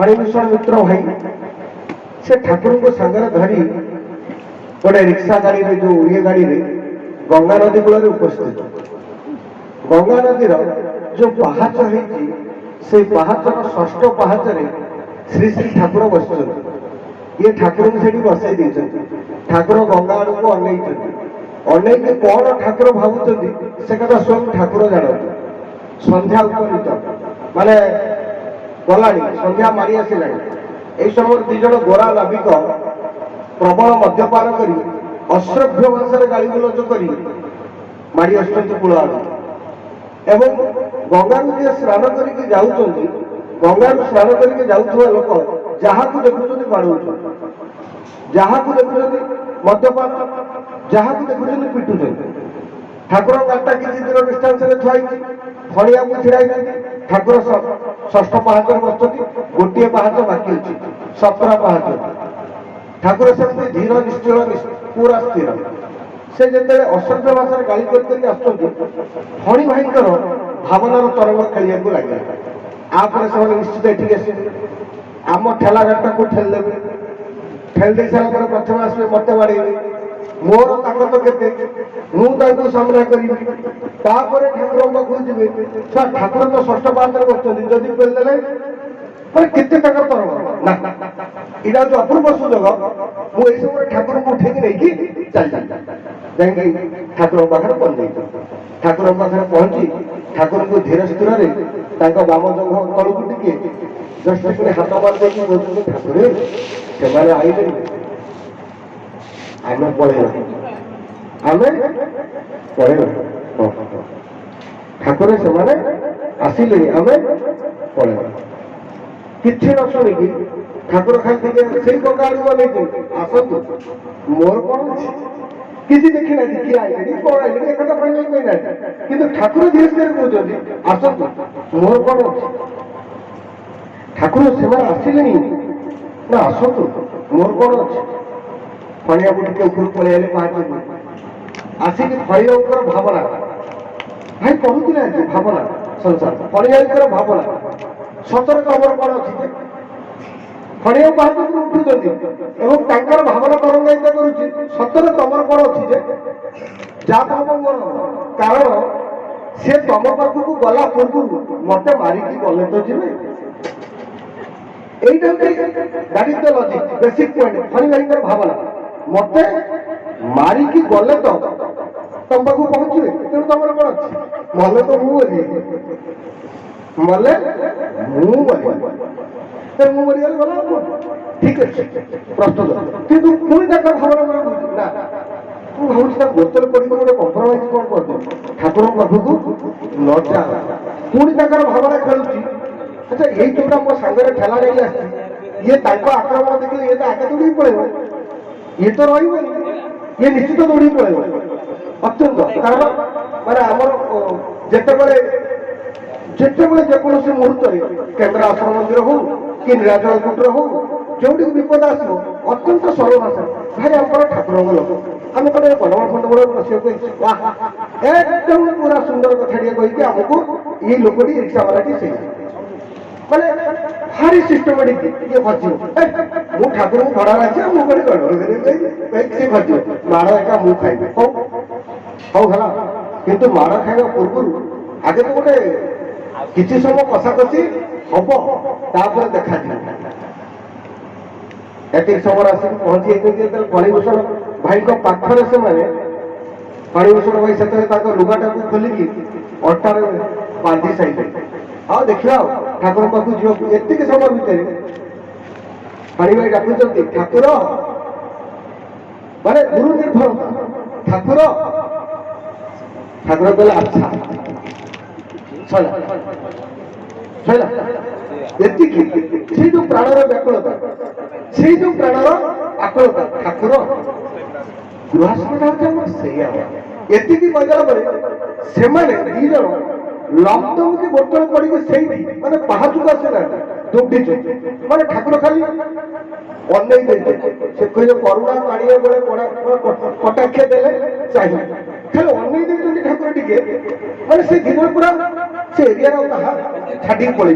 फणिभूषण मित्र भाई से ठाकुर को सागर धरी गोटे रिक्शा गाड़ी में जो ये गाड़ी में गंगा नदी कूल उपस्थित गंगा नदीर जो पाहाच से पाहाचर षष्ठ पाहाचर श्री श्री ठाकुर बस ये ठाकुर को सेठी बसई देते ठाकुर गंगा आड़ को अनेक कौन ठाकुर भावुं से कथा स्वयं ठाकुर जानते सन्ध्या उपनीत माने गला सन्ध्या मारी आसला यही समय दिज गोरा नाविक प्रबल मद्यपान कर अश्रव्य भाषा गाड़ी गुलज कर मारी आसूल आड़ एवं गंगा जी स्नान करके जाऊँगी गंगा स्नान करके जाऊा लोक जहाँ को देखुं बाड़ौ जहाँ को देखुं मद्यपान जहाँ को देखुं पिटुं ठाकुर गाड़टा किसी दिन डिस्टेंस थुआई फड़िया को छिड़ा ठाकुर षष्ठ पाहाच बस गोटे पाहाच बाकी अच्छी 17 पाहाच ठाकुर से धीर निश्चल पूरा स्थिर से जिते असभ्य भाषा गाड़ी करके फणी भाई भावनार तरंग खेलिया लगे आपर से निश्चित ये आम ठेला गाड़टा को ठेलदेवे ठेल दे सारा प्रथम आसवे मत बाड़े मोर ताकत केते मुझे सामना करी ठाकुर पाखु जी ठाकुर तो षष्ठ पाहाच बसुँच जदि पेलदेले केते ताकत तरंग ना यहाँ जो अपूर्व सुजोग मुझे समय ठाकुर को उठे नहीं चल जाकि ठाकुर पाखे पहुंचे ठाकुर पाखे पहुंची ठाकुर को धीर स्थिर बाम जंघ तलू टिके जस्ट हाथ मार ठाकुर से आईले आम पलैन ठाकुर से आसिले आम पलैन किसी न शुणिकी ठाकुर खाली से गंगा आड़ आसतु मोर कौन किसी देखी ना किए आइले कौन आइले एक कहना कि ठाकुर धीरे धीरे कहते आसतु मोर कौन ठाकुर से आसिले ना आसतु मोर कौन अच्छे फणिया टे ऊपर पलि पाँच आसिक फणिया भावना भाई कहते आज भावना संसार फणिया भावना सतर तमर कौन अच्छी फणिया पाहाच उठुंट भावना तरंगायित करुच्ची सतर तमर कौन अच्छी जहाँ मोर कारण से तम पाखक गला पूर्व मत मारिकी गले तो जी गाड़ी तो लजिक बेसिक पॉइंट फणी भाई भावना मत मारिकी गले तो तुम पाख पहुंचे तेणु तुम कौन अच्छी मले तो मुझे मले मुझे गला ठीक अच्छे प्रस्तुत कितु पुणी भावना ना तू भावी बोतल पड़ी गोटे कंप्रोमाइज कौन कर ठाकुर पाखक न जा पुणी भावना खेलुची अच्छा यही जोटा मो सांगे ठेला गाड़ी आ ये आक्रमण देखिए ये तो आगे दौड़ी पड़े ये तो रही ये निश्चित दौड़ी पड़े अत्यंत कारण माने आमर जितेबले जितेबले जेकोसी मुहूर्त केन्द्र आश्रम मंदिर हो कि नीलाचल कुटर हो जो विपद आसो अत्यंत सरल भाषा भाई आम ठाकुर लोक आम कौन गणमाण खंडगोल बसवाक एकदम पूरा सुंदर कथा कही आमको ये लोकटी रिक्शा वालाटी से माने भारी सिस्टमेटिक ये खर्च मु ठाकुर को भड़ा रही मुझे से खर्च माड़ एका मु खाइबी हौ है किंतु माड़ खाइबा पूर्व आगे तो गोटे किसी समय कषाकषि हम तापर देखा एतिक समय आसिक पहुंची फणिभूषण भाई पाखरे से फणिभूषण भाई से लुगाटा को खोलिकी अटार बांधी साइले हाँ देखा ठाकुर पाखु झील एति समय भितर फणी भाई डाकुं ठाकुर माने गुरु निर्भरता ठाकुर ठाकुर कहले अच्छा सैला से जो प्राणर व्याकुलता से जो प्राणर आकुलता ठाकुर गृहस्थ एति मजा से दी जन लमदमकी बोतल पड़ी से माने पाहाच को आसला दुबी माने ठाकुर खाली अनई से कहे करुणा पाड़िया बेले कटाक्ष देले चाहिए खाली अनई ठाकुर टिके माने से दिन पूरा से एरिया छाड़ी पड़े